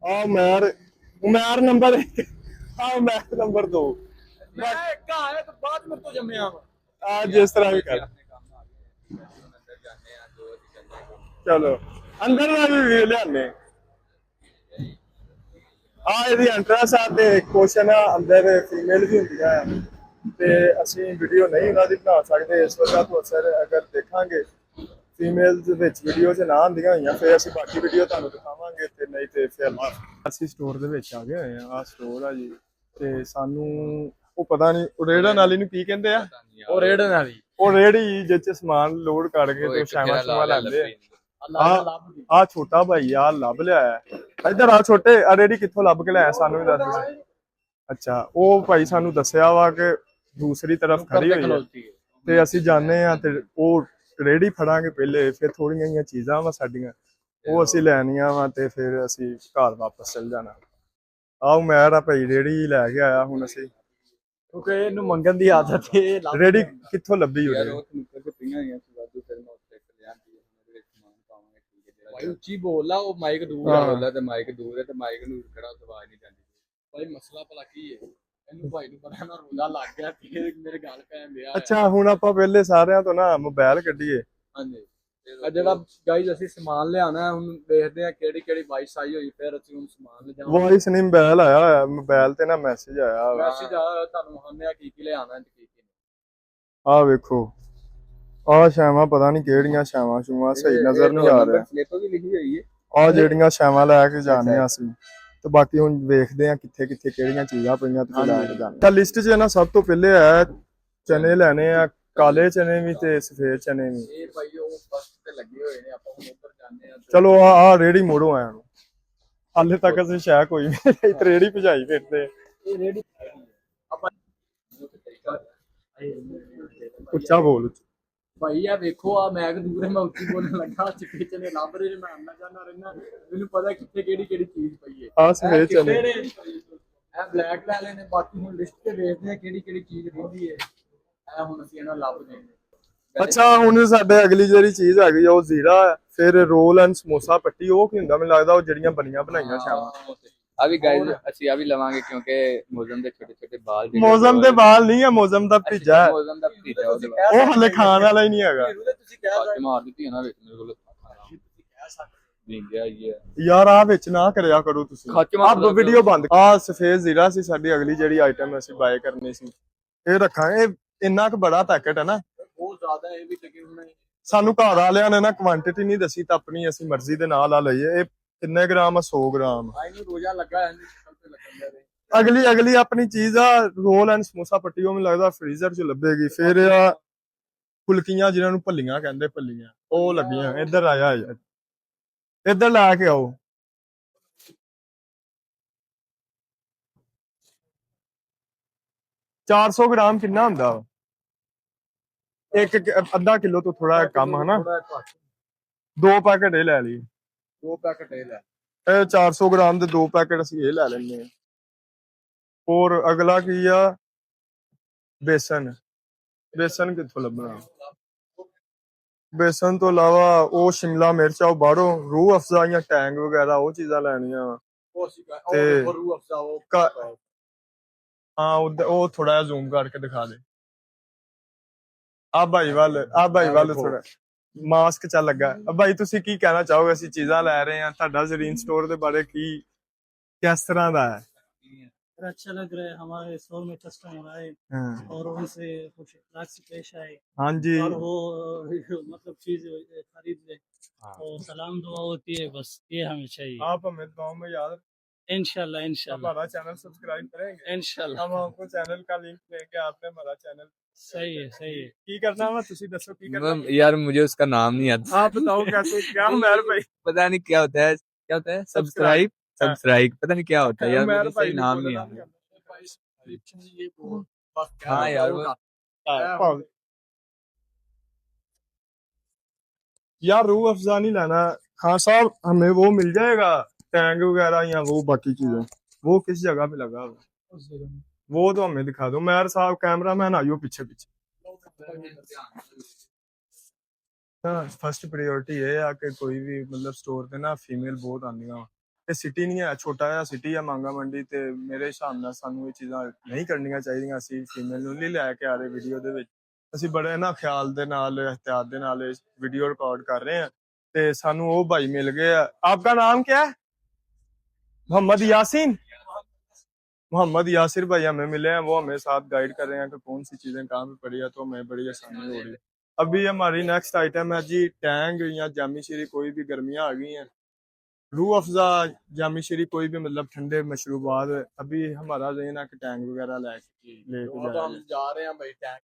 ਆ ਉਮਰ ਨੰਬਰ 1 ਆ ਉਮਰ ਨੰਬਰ 2 ਮੈਂ ਇੱਕ ਆਇਆ ਤੇ ਬਾਅਦ ਮੇਰੇ ਤੋਂ ਜੰਮਿਆ ਵਾ ਆ ਜਿਸ ਤਰ੍ਹਾਂ ਵੀ ਕਰ ਚਲੋ ਅੰਦਰ ਦਾ ਵੀ ਲਿਆਨੇ ਆ ਇਹਦੀ ਐਂਟਰੈਂਸ ਆ ਤੇ ਕੁਐਸਚਨ ਆ ਅੰਦਰ ਫੀਮੇਲ ਵੀ ਹੁੰਦੀਆਂ ਆ ਤੇ ਅਸੀਂ ਵੀਡੀਓ ਨਹੀਂ ਉਹਨਾਂ ਦੀ ਬਣਾ ਸਕਦੇ ਇਸ ਵਜ੍ਹਾ ਤੋਂ ਅਸਰ ਅਗਰ ਦੇਖਾਂਗੇ ਫੀਮੇਲਸ ਵਿੱਚ ਵੀਡੀਓ 'ਚ ਨਾ ਆਉਂਦੀਆਂ ਹੋਈਆਂ ਫਿਰ ਅਸੀਂ ਬਾਕੀ ਵੀਡੀਓ ਤੁਹਾਨੂੰ ਦਿਖਾਵਾਂਗੇ ਤੇ ਨਹੀਂ ਤੇ ਫਿਰ ਅਸੀਂ ਸਟੋਰ ਦੇ ਵਿੱਚ ਆ ਗਏ ਹੋਏ ਆ ਆਹ ਸਟੋਰ ਆ ਜੀ ਤੇ ਸਾਨੂੰ ਉਹ ਪਤਾ ਨਹੀਂ ਉਹ ਰੇੜਨ ਵਾਲੀ ਨੂੰ ਕੀ ਕਹਿੰਦੇ ਆ ਉਹ ਰੇੜਨ ਵਾਲੀ ਉਹ ਰੇੜੀ ਜਿਸ 'ਚ ਸਮਾਨ ਲੋਡ ਕਰਕੇ ਤੇ ਸ਼ਾਮਾ ਲੈਂਦੇ ਆ ਆ ਛੋਟਾ ਭਾਈ ਆ ਲੱਭ ਲਿਆ ਇੱਧਰ ਆ ਛੋਟੇ ਆ ਰੇੜੀ ਕਿੱਥੋਂ ਲੱਭ ਕੇ ਲਿਆਇਆ ਸਾਨੂੰ ਵੀ ਦੱਸ ਦੇ ਅੱਛਾ, ਉਹ ਭਾਈ ਸਾਨੂੰ ਦੱਸਿਆ ਵਾ ਕਿ ਦੂਸਰੀ ਤਰਫ ਖੜੀ ਹੋਈ ਹੈ ਤੇ ਅਸੀਂ ਜਾਂਦੇ ਆ ਤੇ ਉਹ ਰੇੜੀ ਫੜਾਂਗੇ ਪਹਿਲੇ, ਫਿਰ ਥੋੜੀਆਂ ਜਿਹੀਆਂ ਚੀਜ਼ਾਂ ਵਾ ਸਾਡੀਆਂ ਉਹ ਅਸੀਂ ਲੈਣੀਆਂ ਵਾ ਤੇ ਫਿਰ ਅਸੀਂ ਘਰ ਵਾਪਸ ਚੱਲ ਜਾਣਾ। ਆਹ ਮੈਂ ਆ ਭਾਈ ਰੇੜੀ ਲੈ ਕੇ ਆਇਆ ਹੁਣ ਅਸੀਂ। ਕਿਉਂਕਿ ਇਹਨੂੰ ਮੰਗਣ ਦੀ ਆਦਤ ਹੈ ਰੇੜੀ ਕਿੱਥੋਂ ਲੱਭੀ ਯਾਰ ਉਹਨੇ? ਉਹ ਤੁਹਾਨੂੰ ਕਿ ਪਈਆਂ ਹੋਈਆਂ ਸੀ ਵਾਧੂ, ਫਿਰ ਮੈਂ ਉੱਥੇ ਲਿਆਂਦੀ ਉਹਦੇ ਵਿੱਚ ਸਮਾਨ ਪਾਵਾਂਗੇ, ਠੀਕ ਹੈ ਭਾਈ ਜਿਹੜਾ ਉੱਚੀ ਬੋਲ ਲਾ, ਉਹ ਮਾਈਕ ਦੂਰ ਹਾਂ। ਆ। ਬੋਲਦਾ ਤੇ ਮਾਈਕ ਦੂਰ ਹੈ ਤੇ ਮਾਈਕ ਨੂੰ ਖੜਾ ਆਵਾਜ਼ ਨਹੀਂ ਜਾਂਦੀ। ਭਾਈ ਮਸਲਾ ਭਲਾ ਕੀ ਹੈ? ਇਹਨੂੰ ਭਾਈ ਨੂੰ ਪਤਾ ਨਾ ਰੋਲਾ ਲੱਗ ਗਿਆ ਤੇ ਮੇਰੇ ਗੱਲ ਪੈਣ ਲਿਆ। ਅੱਛਾ, ਹੁਣ ਆਪਾਂ ਪਹਿਲੇ ਸਾਰਿਆਂ ਤੋਂ ਨਾ ਮੋਬਾਈਲ ਕੱਢੀਏ। ਹਾਂਜੀ ਆ ਜਿਹੜਾ ਗਾਈਜ਼ ਅਸੀਂ ਸਮਾਨ ਲਿਆਣਾ ਹੁਣ ਦੇਖਦੇ ਆ ਕਿਹੜੀ ਕਿਹੜੀ ਵਾਈਸ ਆਈ ਹੋਈ, ਫਿਰ ਅਸੀਂ ਹੁਣ ਸਮਾਨ ਲਿਜਾਵਾਂਗੇ। ਵੌਇਸ ਨਹੀਂ, ਮੋਬਾਈਲ ਆਇਆ ਹੋਇਆ, ਮੋਬਾਈਲ ਤੇ ਨਾ ਮੈਸੇਜ ਆਇਆ ਹੋਇਆ। ਮੈਸੇਜ ਆਇਆ ਤੁਹਾਨੂੰ ਹਮਨੇ ਆ ਕੀ ਲਿਆਣਾ ਤੇ ਕੀ ਨਹੀਂ। ਆਹ ਵੇਖੋ, ਆਹ ਛਾਵਾਂ ਪਤਾ ਨਹੀਂ ਕਿਹੜੀਆਂ ਛਾਵਾਂ ਛੂਵਾਂ ਸਹੀ ਨਜ਼ਰ ਨਹੀਂ ਆ ਰਿਹਾ। ਸਲਿੱਪ ਵੀ ਲਿਖੀ ਹੋਈ ਹੈ। ਆਹ ਜਿਹੜੀਆਂ ਛਾਵਾਂ ਲੈ ਕੇ ਜਾਣੇ ਆ ਅਸੀਂ, ਤੇ ਬਾਕੀ ਹੁਣ ਵੇਖਦੇ ਆ ਕਿੱਥੇ ਕਿੱਥੇ ਕਿਹੜੀਆਂ ਚੀਜ਼ਾਂ ਪਈਆਂ ਤੇ ਫਿਰ ਲੈ ਕੇ ਜਾਣੇ। ਤਾਂ ਲਿਸਟ 'ਚ ਨਾ ਸਭ ਤੋਂ ਪਹਿਲੇ ਆ ਚਨੇ ਲੈਣੇ ਆ, ਕਾਲੇ ਚਨੇ ਵੀ ਤੇ ਸਫੇਦ ਚਨੇ ਵੀ। ਇਹ ਭਾਈ ਉਹ ਬਸ ਤੇ ਲੱਗੇ ਹੋਏ ਨੇ, ਆਪਾਂ ਹੁਣ ਉੱਧਰ ਜਾਂਦੇ ਆ। ਚਲੋ ਆ ਰੇੜੀ ਮੋੜੋ ਆਇਆ ਨੂੰ, ਹਾਲੇ ਤੱਕ ਅਸੀਂ ਸ਼ਾਇਦ ਕੋਈ ਵੀ ਰੇੜੀ ਭਜਾਈ ਫਿਰਦੇ। ਇਹ ਰੇਡੀ ਆਪਾਂ ਉੱਚਾ ਬੋਲ। ਭਾਈ ਆ ਵੇਖੋ, ਆ ਮੈਗ ਦੂਰ ਹੈ, ਮੈਂ ਉੱਚੀ ਬੋਲਣ ਲੱਗਾ, ਚਿੱਟੇ ਚਨੇ ਲੱਭ ਰਹੇ ਨੇ, ਮੈਂ ਆਣਾ ਜਾਣਾ ਰਹਿਣਾ, ਮੈਨੂੰ ਪਤਾ ਕਿੱਥੇ ਕਿਹੜੀ ਕਿਹੜੀ ਚੀਜ਼ ਪਈ ਹੈ। ਆਹ ਸਫੇਦ ਚਨੇ। ਇਹ ਬਲੈਕ ਲੈ ਲੈਣੇ, ਬਾਕੀ ਹੁਣ ਲਿਸਟ ਤੇ ਵੇਖਦੇ ਆ ਕਿਹੜੀ ਕਿਹੜੀ ਚੀਜ਼ ਰਹਿੰਦੀ ਹੈ। ਇਹ ਹੁਣ ਅਸੀਂ ਇਹਨਾਂ ਲੱਭਦੇ ਹਾਂ। ਅੱਛਾ, ਹੁਣ ਸਾਡੇ ਅਗਲੀ ਜਿਹੜੀ ਚੀਜ਼ ਹੈਗੀ ਆ ਉਹ ਜ਼ੀਰਾ ਹੈ, ਫਿਰ ਰੋਲ ਐਂਡ ਸਮੋਸਾ ਪੱਟੀ। ਉਹ ਕੀ ਹੁੰਦਾ? ਮੈਨੂੰ ਲੱਗਦਾ ਉਹ ਜਿਹੜੀਆਂ ਬਣੀਆਂ ਬਣਾਈਆਂ ਛਾਵਾਂ। ਅभी गाइस ਅਸੀਂ ਆ ਵੀ ਲਵਾਂਗੇ ਕਿਉਂਕਿ ਮੌਜ਼ਮ ਦੇ ਛੋਟੇ ਛੋਟੇ ਬਾਲ ਮੌਜ਼ਮ ਦੇ ਬਾਲ ਨਹੀਂ ਹੈ, ਮੌਜ਼ਮ ਦਾ ਭਤੀਜਾ ਹੈ। ਮੌਜ਼ਮ ਦਾ ਭਤੀਜਾ ਉਹਦੇ ਉਹ ਹਲੇ ਖਾਣ ਵਾਲਾ ਹੀ ਨਹੀਂ ਹੈਗਾ ਤੁਸੀਂ ਕਹਿ ਬਾਅਦ ਮਾਰ ਦਿੱਤੀ ਹੈ ਨਾ ਵਿੱਚ ਮੇਰੇ ਕੋਲ ਨਹੀਂ ਗਿਆ ਇਹ ਯਾਰ। ਆ ਵਿੱਚ ਨਾ ਕਰਿਆ ਕਰੋ ਤੁਸੀਂ, ਖੱਚ ਮਾਰ ਆਹ ਵੀਡੀਓ ਬੰਦ। ਆ ਸਫੇਦ ਜ਼ੀਰਾ ਸੀ ਸਾਡੀ ਅਗਲੀ ਜਿਹੜੀ ਆਈਟਮ ਅਸੀਂ ਬਾਏ ਕਰਨੀ ਸੀ। ਇਹ ਰੱਖਾਂਗੇ, ਇੰਨਾ ਕੁ ਬੜਾ ਪੈਕੇਟ ਹੈ ਨਾ, ਬਹੁਤ ਜ਼ਿਆਦਾ ਇਹ ਵੀ ਲੱਗੇ ਹੁਣ। ਸਾਨੂੰ ਘਰ ਵਾਲਿਆਂ ਨੇ ਨਾ ਕੁਆਂਟੀਟੀ ਨਹੀਂ ਦੱਸੀ ਤਾਂ ਆਪਣੀ ਅਸੀਂ ਮਰਜ਼ੀ ਦੇ ਨਾਲ ਆ ਲਈਏ। ਇਹ ਕਿੰਨੇ ਗ੍ਰਾਮ ਆ? 100 ਗ੍ਰਾਮ। ਆਈ ਨੂੰ ਰੋਜ਼ਾ ਲੱਗਾ ਹੈ, ਨਹੀਂ ਸ਼ਕਲ ਤੇ ਲੱਗਣ ਦੇ। ਅਗਲੀ ਆਪਣੀ ਚੀਜ਼ ਆ ਰੋਲ ਐਂਡ ਸਮੋਸਾ ਪੱਟੀ, ਉਹ ਮੈਨੂੰ ਲੱਗਦਾ ਫ੍ਰੀਜ਼ਰ 'ਚ ਲੱਭੇਗੀ। ਫਿਰ ਆ ਫੁਲਕੀਆਂ ਜਿਹਨਾਂ ਨੂੰ ਭੱਲੀਆਂ ਕਹਿੰਦੇ, ਭੱਲੀਆਂ ਉਹ ਲੱਗੀਆਂ। ਇੱਧਰ ਆਇਆ ਯਾਰ, ਇੱਧਰ ਲਾ ਕੇ ਆਓ। $400 ਗ੍ਰਾਮ ਕਿੰਨਾ ਹੁੰਦਾ? ਇੱਕ ਅੱਧਾ ਕਿਲੋ ਤੋਂ ਥੋੜਾ ਕਮ ਹਨਾ। ਥੋੜਾ ਘੱਟ। 2 ਪੈਕੇਟ ਇਹ ਲੈ ਲਈ। 2 ਪੈਕਟ ਇਹ ਲੈ। ਇਹ 400 ਗ੍ਰਾਮ ਦੇ 2 ਪੈਕੇਟ ਅਸੀਂ ਇਹ ਲੈ ਲੈਂਦੇ ਹਾਂ। ਹੋਰ ਅਗਲਾ ਕੀ ਆ? ਬੇਸਨ। ਬੇਸਨ ਕਿੱਥੋਂ ਲੱਭਣਾ? ਬੇਸਨ ਤੋਂ ਇਲਾਵਾ ਉਹ ਸ਼ਿਮਲਾ ਮਿਰਚ ਆ, ਉਹ ਬਾਹਰੋਂ। ਰੂਹ ਅਫਜ਼ਾ ਜਾਂ ਟੈਂਗ ਵਗੈਰਾ ਉਹ ਚੀਜ਼ਾਂ ਲੈਣੀਆਂ ਵਾ। ਉਹ ਸੀ ਤੇ ਉਹ ਰੂ ਅਫਜ਼ਾ ਉਹ ਹਾਂ, ਉਹ ਥੋੜਾ ਜਿਹਾ ਜ਼ੂਮ ਕਰਕੇ ਦਿਖਾ ਦੇ। ਆ ਭਾਈ ਵੱਲ ਥੋੜਾ ਮਾਸਕ ਚੱਲ ਲੱਗਾ। ਭਾਈ ਤੁਸੀਂ ਕੀ ਕਹਿਣਾ ਚਾਹੋਗੇ? ਅਸੀਂ ਚੀਜ਼ਾਂ ਲੈ ਰਹੇ ਹਾਂ, ਤੁਹਾਡਾ ਜ਼ਰੀਨ ਸਟੋਰ ਦੇ ਬਾਰੇ ਕੀ, ਕਿਸ ਤਰ੍ਹਾਂ ਦਾ ਹੈ? अच्छा लग रहा है, हमारे स्टोर में कस्टमर आए ਹਾਂ और उनसे कुछ इखलाक से पेश आए ਹਾਂਜੀ। और वो मतलब चीज खरीद ले और सलाम दुआ होती है, बस ये हमें चाहिए। आप हमें दुआ में याद इंशाल्लाह इंशाल्लाह हमारा चैनल सब्सक्राइब करेंगे। इंशाल्लाह हम आपको चैनल का लिंक देंगे, आपने हमारा चैनल सही है सही है। की करना है? तुसी दसो की करना है? यार मुझे उसका नाम नहीं आता। आप बताओ कैसे क्या मैर भाई? पता नहीं क्या होता है सब्सक्राइब पता नहीं क्या होता है यार, मैर मुझे भाई सही ने नाम बोला नहीं था आता। ये बोल बस। हाँ यार वो यार रूह अफजा नहीं लेना खान साहब, हमें वो मिल जाएगा टैंग वगैरह या वो बाकी चीजें? वो किस जगह पे लगा हुआ? वो तो हमें दिखा दो। मैर साहब कैमरा मैन आइयो पीछे पीछे। फर्स्ट प्रायोरिटी ये है कि कोई भी मतलब स्टोर ਤੇ ਨਾ ਫੀਮੇਲ ਬਹੁਤ ਆਉਂਦੀਆਂ ਵਾ। ਇਹ ਸਿਟੀ ਨਹੀਂ ਹੈ, ਛੋਟਾ ਜਿਹਾ ਸਿਟੀ ਹੈ ਮਾਂਗਾ ਮੰਡੀ, ਤੇ ਮੇਰੇ ਹਿਸਾਬ ਨਾਲ ਸਾਨੂੰ ਇਹ ਚੀਜ਼ਾਂ ਨਹੀਂ ਕਰਨੀਆਂ ਚਾਹੀਦੀਆਂ। ਅਸੀਂ ਫੀਮੇਲ ਨੂੰ ਨਹੀਂ ਲੈ ਕੇ ਆ ਰਹੇ ਵੀਡੀਓ ਦੇ ਵਿੱਚ। ਅਸੀਂ ਬੜੇ ਨਾ ਖਿਆਲ ਦੇ ਨਾਲ, ਇhtiyat ਦੇ ਨਾਲ ਇਹ ਵੀਡੀਓ ਰਿਕਾਰਡ ਕਰ ਰਹੇ ਹਾਂ। ਤੇ ਸਾਨੂੰ ਉਹ ਭਾਈ ਮਿਲ ਗਏ ਆ। आपका नाम क्या है? मोहम्मद यासीन। मोहम्मद यासिर भाई हमें मिले हैं, वो हमें साथ गाइड कर रहे हैं कि कौन सी चीजें कहाँ पे पड़ी है, तो हमें बड़ी आसानी हो रही है। अभी हमारी नेक्स्ट आइटम है जी टैंग या जामी शीरी। कोई भी गर्मियाँ आ गई हैं, रूह अफजा जामी शीरी कोई भी मतलब ठंडे मशरूबात। अभी हमारा जहन है कि टैंग वगैरह लेके हम जाएंगे। जा रहे हैं भाई टैंक।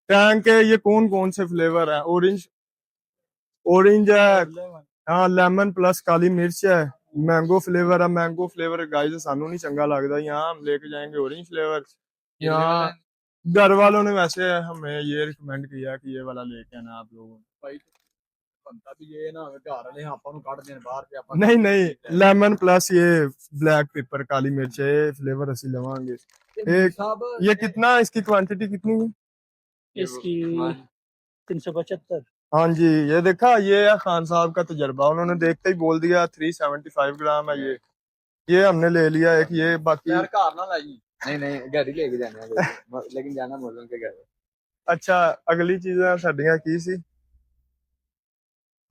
टैंग के ये कौन कौन से फ्लेवर है? ऑरेंज है, हाँ लेमन प्लस काली मिर्च है, मैंगो फ्लेवर है, मैंगो फ्लेवर गाइस ਸਾਨੂੰ नहीं चंगा लगता, यहाँ हम लेके जाएंगे ऑरेंज फ्लेवर। यहाँ घर वालों ने वैसे हमें ये रिकमेंड किया कि ये वाला लेके आना आप लोगों ने। ਭਾਈ ਬੰਦਾ ਵੀ ਇਹ ਨਾ ਹੋਵੇ ਘਰ ਵਾਲੇ ਆਪਾਂ ਨੂੰ ਕੱਢ ਦੇਣ ਬਾਹਰ ਤੇ ਆਪਾਂ नहीं नहीं, लेमन प्लस ये ब्लैक पेपर काली मिर्च है, ये फ्लेवर ਅਸੀਂ ਲਵਾਂਗੇ। एक साहब ये कितना, इसकी क्वांटिटी कितनी है? इसकी 375। हाँ जी, ये देखा, ये है खान साहब का तजर्बा, उन्होंने देखते ही बोल दिया 375 ग्राम है ये हमने ले लिया एक, ये बाकी। ਯਾਰ ਘਰ ਨਾ ਲੈ ਜੀ नहीं नहीं गाड़ी लेके जाना है लेकिन जाना मोहल्लों के घर। अच्छा, अगली चीज़ां साडियां की सी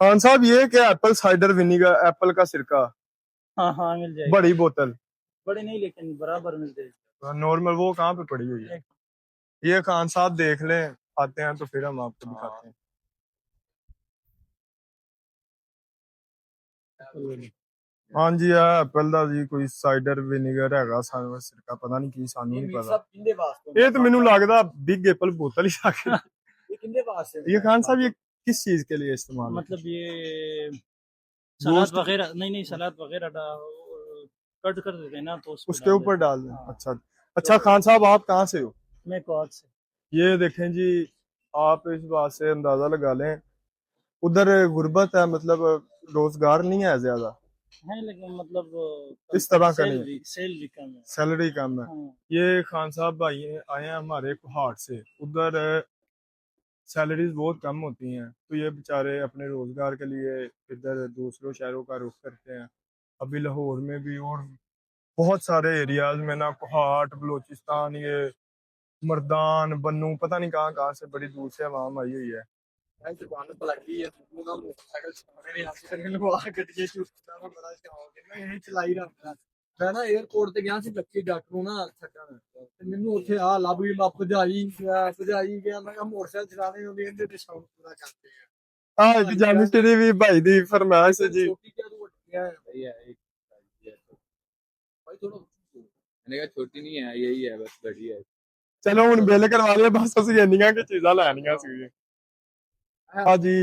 खान साहब, ये क्या एप्पल साइडर विनीगर, एप्पल का सिरका, हाँ हाँ मिल जाएगी। बड़ी बोतल बड़ी नहीं लेकिन बराबर मिल जाएगी। नॉर्मल, वो कहाँ पे पड़ी हुई है? ये खान साहब देख लें, आते हैं तो फिर हम आपको दिखाते हैं। हाँ जी, एप्पल ਦਾ ਜੀ ਕੋਈ ਸਾਈਡਰ ਵਿਨੀਗਰ ਹੈਗਾ, ਸਾਨੂੰ ਸਿਰਕਾ ਪਤਾ ਨਹੀਂ ਕੀ, ਸਾਨੂੰ ये नहीं मीर पता। साहब किंदे वास्ते ये तो मैंने लगता बिग एप्पल बोतल ही रखी। ये किंदे वास्ते ये खान साहब, ये किस चीज के लिए इस्तेमाल है? मतलब ये सलाद वगैरह नहीं सलाद वगैरह कट कर देते हैं ना तो उसके ऊपर डाल दें। अच्छा अच्छा, खान साहब आप कहाँ से हो? मैं क्वाद से। ये देखें जी, आप इस बात से अंदाजा लगा लें, उधर गुर्बत है, मतलब रोजगार नहीं है ज्यादा, है लेकिन मतलब इस तरह का सेल नहीं, भी सेल भी कम है। सैलरी कम है। हाँ, ये खान साहब भाई आए हैं हमारे कुहाट से, उधर सैलरीज बहुत कम होती हैं, तो ये बेचारे अपने रोजगार के लिए इधर दूसरों शहरों का रुख करते हैं। अभी लाहौर में भी और बहुत सारे एरियाज में ना, कुहाट, बलूचिस्तान, ये मर्दान, बन्नू, पता नहीं कहाँ कहाँ से बड़ी दूर से आवाम आई हुई है। ਇਹ ਦੁਕਾਨ ਪਰ ਲੱਗੀ ਹੈ ਉਹਨਾਂ ਮੋਟਰਸਾਈਕਲ ਚਲਾਉਣੇ ਨਹੀਂ ਆਉਂਦੇ ਤੇ ਮੈਨੂੰ ਆਹ ਗੱਡੀਆਂ ਚੁੱਕਦਾ ਦਾ ਬੜਾ ਸ਼ੌਕ ਹੈ, ਮੈਂ ਇਹ ਚਲਾਈ ਰੱਖਦਾ। ਮੈਂ ਨਾ 에어ਪੋਰਟ ਤੇ ਗਿਆ ਸੀ ਲੱਕੀ ਡਾਕਟਰ ਨੂੰ ਨਾ ਛੱਡਣ, ਤੇ ਮੈਨੂੰ ਉੱਥੇ ਆ ਲੱਭ ਗਈ, ਮੈਂ ਭਜਾਈ ਗਿਆ, ਮੈਂ ਕਿਹਾ ਮੋਟਰਸਾਈਕਲ ਚਲਾਣੇ ਹੁੰਦੇ ਇਹਦੇ ਤੇ ਸ਼ੌਕ ਪੂਰਾ ਕਰਦੇ ਆ। हाँ, एक जानी तेरी भी भाई दी फरमाइश है जी। ਛੋਟੀ ਕਿਆ ਤੂੰ ਵੱਡੀਆਂ ਹੈ सही है एक ਭਾਈ ਥੋੜਾ मैंने कहा छोटी नहीं है यही है बस बड़ी है। चलो हुन बिल करवा लिया, बस ਅਸੀਂ ਇੰਨੀਆਂ ਕਿ ਚੀਜ਼ਾਂ ਲੈਣੀਆਂ ਸੀ। ਆ ਜੀ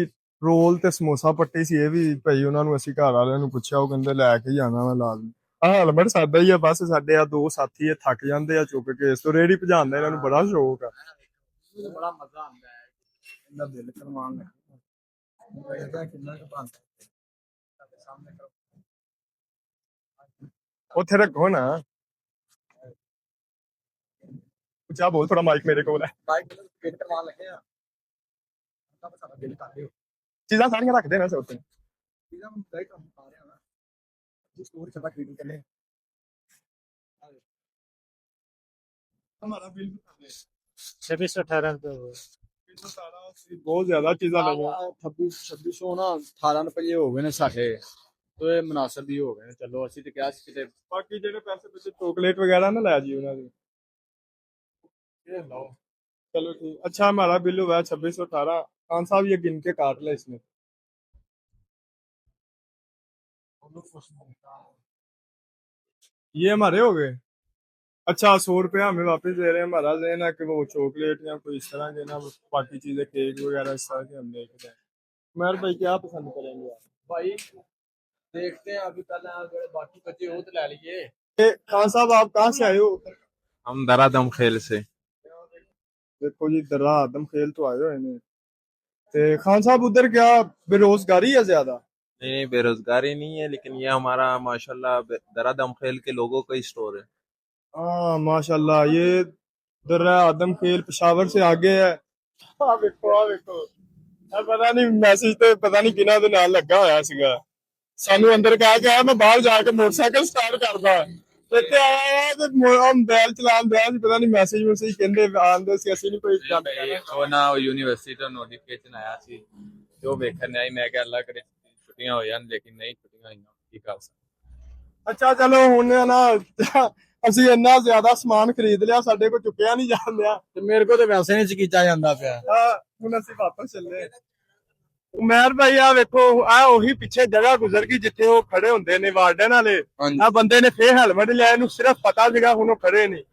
ਰੋਲ ਤੇ ਸਮੋਸਾ ਪੱਟੀ ਸੀ, ਇਹ ਵੀ ਭਾਈ ਉਹਨਾਂ ਨੂੰ ਅਸੀਂ ਘਰ ਵਾਲਿਆਂ ਨੂੰ ਪੁੱਛਿਆ, ਉਹ ਕਹਿੰਦੇ ਲੈ ਕੇ ਜਾਣਾ ਮੈਂ ਲਾਜ਼ਮੀ। ਆਹ ਹੈਲਮਟ ਸਾਡਾ ਹੀ ਆ, ਬਸ ਸਾਡੇ ਆ ਦੋ ਸਾਥੀ ਇਹ ਥੱਕ ਜਾਂਦੇ ਆ ਚੁੱਕ ਕੇ, ਇਸ ਤੋਂ ਰੇੜੀ ਭਜਾਉਣ ਦਾ ਇਹਨਾਂ ਨੂੰ ਬੜਾ ਸ਼ੌਕ ਆ। ਮੈਨੂੰ ਬੜਾ ਮਜ਼ਾ ਆਉਂਦਾ ਹੈ ਇਹਦਾ ਬਿੱਲ ਕਰਵਾਉਣ ਦਾ। ਇਹਦਾ ਕਿੰਨਾ ਕੁ ਬਣਦਾ ਸਾਡੇ ਸਾਹਮਣੇ ਕਰੋ। ਉੱਥੇ ਰੱਖੋ ਨਾ, ਉੱਚਾ ਬੋਲ, ਥੋੜਾ ਮਾਈਕ ਮੇਰੇ ਕੋਲ ਹੈ। ਬਾਈਕ ਨੂੰ ਬਿੱਲ ਕਰਵਾਉਣ ਲੱਗੇ ਆ ਤਾਂ ਸਾਡਾ ਬਿੱਲ ਕਰ ਦਿਓ। ਚੀਜ਼ਾਂ ਸਾਰੀਆਂ ਰੱਖ ਦੇਣਾ ਸੇ ਉੱਤੇ। ਇਹਦਾ ਮੈਂ ਬੈਠ ਕੰਮ ਆ ਰਿਹਾ ਨਾ ਜੀ, ਸਟੋਰ ਛੱਡਾ ਖਰੀਦ ਕੇ ਲੈ ਹਮਾਰਾ ਬਿੱਲ ਵੀ ਕਰ ਦੇ। 2618 रुपये हुए। ਇਹ ਸਾਰਾ ਅਸੀਂ ਬਹੁਤ ਜ਼ਿਆਦਾ ਚੀਜ਼ਾਂ ਲਈਆਂ। 2600 ਨਾ 18 ਰੁਪਏ ਹੋ ਗਏ ਨੇ ਸਾਡੇ, ਤੇ ਇਹ ਮੁਨਾਸਬ ਹੀ ਹੋ ਗਏ ਨੇ। ਚਲੋ ਅਸੀਂ ਤੇ ਕਿਹਾ ਸੀ ਕਿਤੇ ਬਾਕੀ ਜਿਹੜੇ ਪੈਸੇ ਵਿੱਚ ਚੋਕਲੇਟ वगैरह ना ਲੈ ਜੀ ਉਹਨਾਂ ਦੇ, ये लो। चलो ठीक, अच्छा हमारा बिल हुआ है 2618। खान साहब ये गिन के काट ले इसमें। ये हमारे हो गए। अच्छा 100 रुपया हमें वापस दे रहे हैं, हमारा लेना कि वो चॉकलेट या कोई इस तरह के ना बाकी चीजें, केक वगैरह इस तरह के हम लेके जाए। मेहर भाई क्या पसंद करेंगे आप? ਭਾਈ ਦੇਖते हैं अभी पहले ਜਿਹੜੇ ਬਾਕੀ ਬੱਚੇ ਉਹ ਤੇ ਲੈ ਲਈਏ। ए, खान साहब आप कहाँ से आए हो? हम दरादम खेल से। देखो जी, दर्रा आदम खेल तो आए हो इन्हें। ते खान साहब उधर क्या बेरोजगारी है ज्यादा? नहीं बेरोजगारी नहीं है, लेकिन ये हमारा माशाल्लाह दरादम खेल के लोगों का स्टोर है। हाँ माशाल्लाह, ये दर्रा आदम खेल पेशावर से आगे है। हाँ देखो, पता नहीं मैसेज तो पता नहीं किना दे नाल लगा होया सीगा, सानू अंदर कह के आया मैं बाहर जाके मोटरसाइकिल स्टार्ट करदा ते आया ते मोबाइल चलान दिया सी, पता नहीं मैसेज कहंदे आंदे सी, ਅਸੀਂ ਨਹੀਂ ਕੋਈ ਗੱਲ ਕਰਨਾ। ਉਹ ਨਾ ਉਹ ਯੂਨੀਵਰਸਿਟੀ ਤੋਂ ਨੋਟੀਫਿਕੇਸ਼ਨ ਆਇਆ ਸੀ, ਜੋ ਵੇਖਣ ਆਈ, ਮੈਂ ਕਿਹਾ ਅੱਲਾ ਕਰੇ ਛੁੱਟੀਆਂ ਹੋ ਜਾਣ, ਲੇਕਿਨ ਨਹੀਂ ਛੁੱਟੀਆਂ ਹੋਈਆਂ, ਕੀ ਕਰ ਸਕਦਾ। ਅੱਛਾ ਚਲੋ ਹੁਣ ਨਾ ਅਸੀਂ ਇੰਨਾ ਜ਼ਿਆਦਾ ਸਮਾਨ ਖਰੀਦ ਲਿਆ, ਸਾਡੇ ਕੋਲ ਚੁੱਕਿਆ ਨਹੀਂ ਜਾਂਦਿਆ, ਤੇ ਮੇਰੇ ਕੋਲ ਤੇ ਵੈਸੇ ਨਹੀਂ ਚਕੀਚਾ ਜਾਂਦਾ ਪਿਆ। ਹੁਣ ਅਸੀਂ ਵਾਪਸ ਚੱਲੇ। ਉਮਰ ਭਾਈ ਆ ਵੇਖੋ, ਆ ਉਹੀ ਪਿੱਛੇ ਜਗ੍ਹਾ ਗੁਜ਼ਰ ਗਈ ਜਿੱਥੇ ਉਹ ਖੜੇ ਹੁੰਦੇ ਨੇ ਵਾਰਡਨ ਵਾਲੇ। ਆ ਬੰਦੇ ਨੇ ਫੇਰ ਹੈਲਮਟ ਲਿਆ, ਇਹਨੂੰ ਸਿਰਫ ਪਤਾ ਸੀਗਾ ਹੁਣ ਉਹ ਖੜੇ ਨਹੀਂ।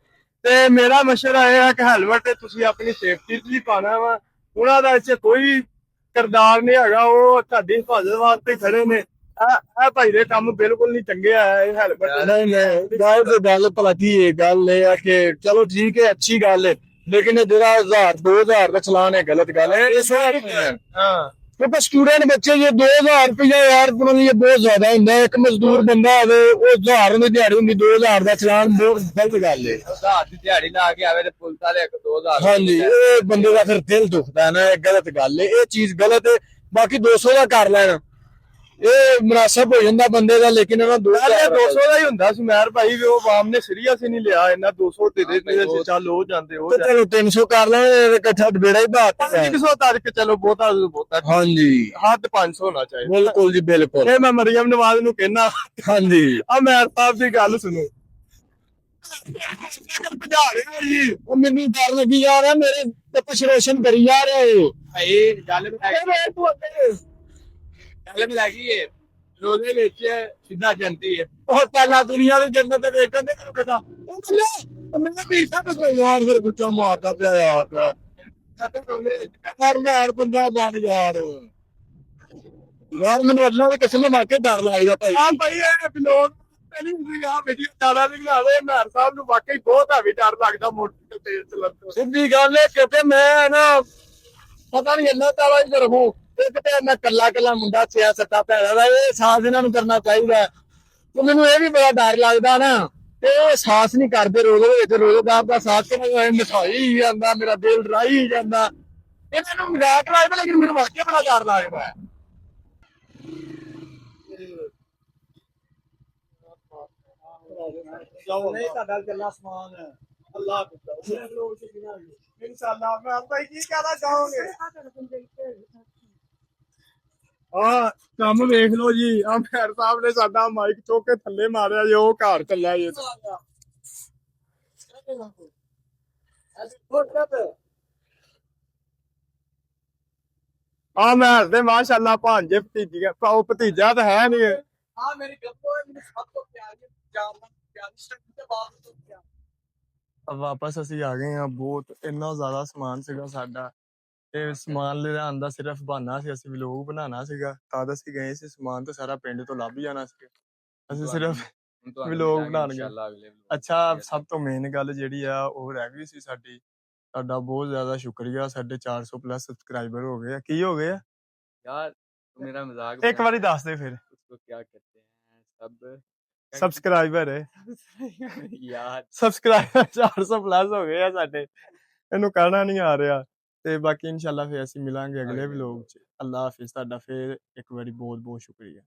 ਤੇ ਮੇਰਾ ਮਸ਼ਵਰਾ ਇਹ ਹੈ ਕਿ ਹੈਲਮਟ ਤੁਸੀਂ ਆਪਣੀ ਸੇਫਟੀ ਲਈ ਪਾਣਾ ਵਾ, ਉਹਨਾਂ ਦਾ ਇੱਥੇ ਕੋਈ ਕਿਰਦਾਰ ਨਹੀਂ ਹੈਗਾ, ਉਹ ਤੁਹਾਡੀ ਹਿਫਾਜ਼ਤ ਵਾਸਤੇ ਖੜੇ ਨੇ। ਆ ਭਾਈ ਦੇ ਕੰਮ ਬਿਲਕੁਲ ਨਹੀਂ ਚੰਗੇ ਆ ਇਹ ਹੈਲਮਟ ਨਹੀਂ ਨਹੀਂ ਗੱਲ ਭਲਾ ਕੀ ਹੈ ਗੱਲ ਇਹ ਆ ਕਿ ਚਲੋ ਠੀਕ ਹੈ ਅੱਛੀ ਗੱਲ ਹੈ ਲੇਕਿਨ ਇਹ ਜਿਹੜਾ 1000 2000 ਦਾ ਚਲਾਨ ਹੈ ਗਲਤ ਗੱਲ ਹੈ ਇਸ ਵਾਰ ਹਾਂ ਕਿਉਂਕਿ ਸਟੂਡੈਂਟ ਬੱਚੇ ਜੇ 2000 ਰੁਪਇਆ ਯਾਰ ਤੁਹਾਨੂੰ ਇਹ ਬਹੁਤ ਜ਼ਿਆਦਾ ਹੁੰਦਾ ਹੈ। ਇੱਕ ਮਜ਼ਦੂਰ ਬੰਦਾ ਹੋਵੇ ਉਹ 1000 ਦੀ ਦਿਹਾੜੀ ਹੁੰਦੀ 2000 ਦਾ ਚਲਾਨ ਬਹੁਤ ਗਲਤ ਗੱਲ ਹੈ। 1000 ਦੀ ਦਿਹਾੜੀ ਲਾ ਕੇ ਆਵੇ ਤੇ ਪੁਲਿਸ ਵਾਲੇ 2000 ਹਾਂਜੀ ਇਹ ਬੰਦੇ ਦਾ ਫਿਰ ਦਿਲ ਦੁਖਦਾ ਨਾ ਇਹ ਗਲਤ ਗੱਲ ਹੈ ਇਹ ਚੀਜ਼ ਗਲਤ ਹੈ ਬਾਕੀ 200 ਦਾ ਕਰ ਲੈਣ ਇਹ ਮੁਨਾਸਬ ਹੋ ਜਾਂਦਾ ਬੰਦੇ ਦਾ ਲੇਕਿਨ ਇਹਨਾਂ 200 ਦਾ ਹੀ ਹੁੰਦਾ ਸੀ ਮਹਿਰ ਭਾਈ ਵੀ ਉਹ ਆਮ ਨੇ ਸੀਰੀਅਸ ਹੀ ਨਹੀਂ ਲਿਆ ਇਹਨਾਂ 200 ਦੇ ਦੇ ਚੱਲ ਹੋ ਜਾਂਦੇ ਹੋ ਚਲੋ 300 ਕਰ ਲੈਣ ਇਕੱਠਾ ਬੇੜਾ ਹੀ ਬਾਤ ਹੈ 100 ਤੱਕ ਚਲੋ ਬਹੁਤਾ ਹਾਂਜੀ ਹੱਦ 500 ਹੋਣਾ ਚਾਹੀਦਾ ਬਿਲਕੁਲ ਜੀ ਬਿਲਕੁਲ ਇਹ ਮੈਂ ਮਰੀਮ ਨਵਾਜ਼ ਨੂੰ ਕਹਿਣਾ ਹਾਂਜੀ ਆ ਮਹਿਰ ਸਾਹਿਬ ਦੀ ਗੱਲ ਸੁਣੋ ਭਜਾ ਰਹੇ ਹੋ ਜੀ ਉਹ ਮੈਨੂੰ ਡਰ ਲੱਗੀ ਜਾ ਰਿਹਾ ਮੇਰੇ ਤੇ ਪਛਰੇਸ਼ਨ ਕਰੀ ਜਾ ਰਹੇ ਹੋ ਭਾਈ ਗੱਲ ਲੱਗੀ ਏ ਰੋਜ਼ੇ ਵਿੱਚ ਸਿੱਧਾ ਜੰਤੀ ਹੈ ਉਹ ਪਹਿਲਾਂ ਦੁਨੀਆ ਦੀ ਜੰਨਤ ਤੇ ਵੇਖਣ ਦੇ ਕਦਾ ਉਹ ਕਹਿੰਦਾ ਮੈਨੂੰ ਵੀ ਸਭ ਤੋਂ ਯਾਰ ਫਿਰ ਗੁੱਚਾ ਮਾਰਦਾ ਪਿਆ ਯਾਰ ਯਾਰ ਬੰਦਾ ਬਣ ਯਾਰ ਮੈਨੂੰ ਅੱਲਾ ਦੀ ਕਸਮ ਮਾਰ ਕੇ ਡਰ ਲੱਗਦਾ ਭਾਈ ਆ ਭਾਈ ਇਹ ਬਲੌਗ ਪਹਿਲੀ ਵੀਡੀਓ ਆ ਵੀਡੀਓ ਜ਼ਿਆਦਾ ਨਹੀਂ ਲਾਵੇ ਮਹਿਰ ਸਾਹਿਬ ਨੂੰ ਵਾਕਈ ਬਹੁਤ ਹੈਵੀ ਡਰ ਲੱਗਦਾ ਮੋਟਰ ਤੇ ਤੇਜ਼ ਚੱਲਣ ਤੋਂ ਸਿੱਧੀ ਗੱਲ ਹੈ ਕਿ ਮੈਂ ਨਾ ਪਤਾ ਨਹੀਂ ਅੱਲਾ ਤਾਲਾ ਹੀ ਰੱਖੋ ਤੇ ਕਿਤੇ ਮੈਂ ਕੱਲਾ ਮੁੰਡਾ 6-7 ਭੈਣਾਂ ਦਾ ਇਹ ਸਾਥ ਇਹਨਾਂ ਨੂੰ ਕਰਨਾ ਚਾਹੀਦਾ ਤੇ ਮੈਨੂੰ ਇਹ ਵੀ ਬੜਾ ਡਰ ਲੱਗਦਾ ਨਾ ਤੇ ਇਹ ਸਾਥ ਨਹੀਂ ਕਰਦੇ ਰੋਜ਼ੇ ਵਿੱਚ ਰੋਜ਼ੇਦਾਰ ਦਾ ਸਾਥ ਕਿਵੇਂ ਮਿਠਾਈ ਹੀ ਜਾਂਦਾ ਮੇਰਾ ਦਿਲ ਡਰਾਈ ਹੀ ਜਾਂਦਾ ਇਹਨਾਂ ਨੂੰ ਮਜ਼ਾਕ ਲੱਗਦਾ ਲੇਕਿਨ ਮੈਨੂੰ ਵਾਕਿਆ ਬੜਾ ਡਰ ਲੱਗਦਾ ਨਹੀਂ ਤੁਹਾਡਾ ਗੱਲਾਂ ਸਮਾਨ ਹੈ ਅੱਲਾਹ ਇਨਸ਼ਾਅੱਲਾ ਮੈਂ ਭਾਈ ਕੀ ਕਹਿਣਾ ਚਾਹੋਗੇ ਆ ਕੰਮ ਵੇਖ ਲਓ ਜੀ ਆ ਮਹਿਰ ਸਾਹਿਬ ਨੇ ਸਾਡਾ ਮਾਈਕ ਚੁੱਕ ਕੇ ਥੱਲੇ ਮਾਰਿਆ ਜੇ ਉਹ ਘਰ ਚੱਲਿਆ ਜੇ ਆ ਮਹਿਰ ਦੇ ਮਾਸ਼ਾਅੱਲਾ ਭਾਂਜੇ ਭਤੀਜੀਆਂ ਉਹ ਭਤੀਜਾ ਤਾਂ ਹੈ ਨਹੀਂ ਆ ਮੇਰੀ ਗੱਪੋ ਮੈਨੂੰ ਸਭ ਤੋਂ ਪਿਆਰੀ ਜਾਨ ਪਿਆਰੀ ਸਟੱਡੀ ਤੇ ਬਾਅਦ ਤੋਂ ਪਿਆਰ ਵਾਪਸ ਅਸੀਂ ਆ ਗਏ ਆ ਬਹੁਤ ਇੰਨਾ ਜ਼ਿਆਦਾ ਸਮਾਨ ਸੀਗਾ ਸਾਡਾ ਤੇ ਸਮਾਨ ਲਿਆਉਣ ਦਾ ਸਿਰਫ ਬਹਾਨਾ ਸੀ ਅਸੀਂ ਵਲੋਗ ਬਣਾਉਣਾ ਸੀਗਾ ਤਦ ਅਸੀਂ ਗਏ ਸੀ ਸਮਾਨ ਤਾਂ ਸਾਰਾ ਪਿੰਡ ਤੋਂ ਲੱਭ ਜਾਣਾ ਸੀ ਅਸੀਂ ਸਿਰਫ ਵਲੋਗ ਬਣਾਉਣ ਗਏ ਅੱਛਾ ਸਭ ਤੋਂ ਮੇਨ ਗੱਲ ਜਿਹੜੀ ਆ ਉਹ ਰਹਿ ਗਈ ਸੀ ਸਾਡੀ ਤੁਹਾਡਾ ਬਹੁਤ ਜ਼ਿਆਦਾ ਸ਼ੁਕਰੀਆ ਸਾਡੇ 400 ਪਲੱਸ ਸਬਸਕ੍ਰਾਈਬਰ ਹੋ ਗਏ ਆ ਕੀ ਹੋ ਗਏ ਆ यार तू मेरा मजाक ਇੱਕ ਵਾਰੀ ਦੱਸ ਦੇ ਫਿਰ उसको क्या कहते हैं सब ਸਬਸਕ੍ਰਾਈਬਰ ਹੈ यार ਸਬਸਕ੍ਰਾਈਬਰ 400 ਪਲੱਸ ਹੋ ਗਏ ਆ ਸਾਡੇ ਇਹਨੂੰ ਕਹਿਣਾ ਨਹੀਂ ਆ ਰਿਹਾ ਤੇ ਬਾਕੀ ਇਨਸ਼ਾਅੱਲਾ ਫਿਰ ਅਸੀਂ ਮਿਲਾਂਗੇ ਅਗਲੇ ਵਲੋਗ 'ਚ ਅੱਲਾ ਹਾਫਿਜ਼ ਤੁਹਾਡਾ ਫਿਰ ਇੱਕ ਵਾਰੀ ਬਹੁਤ ਬਹੁਤ ਸ਼ੁਕਰੀਆ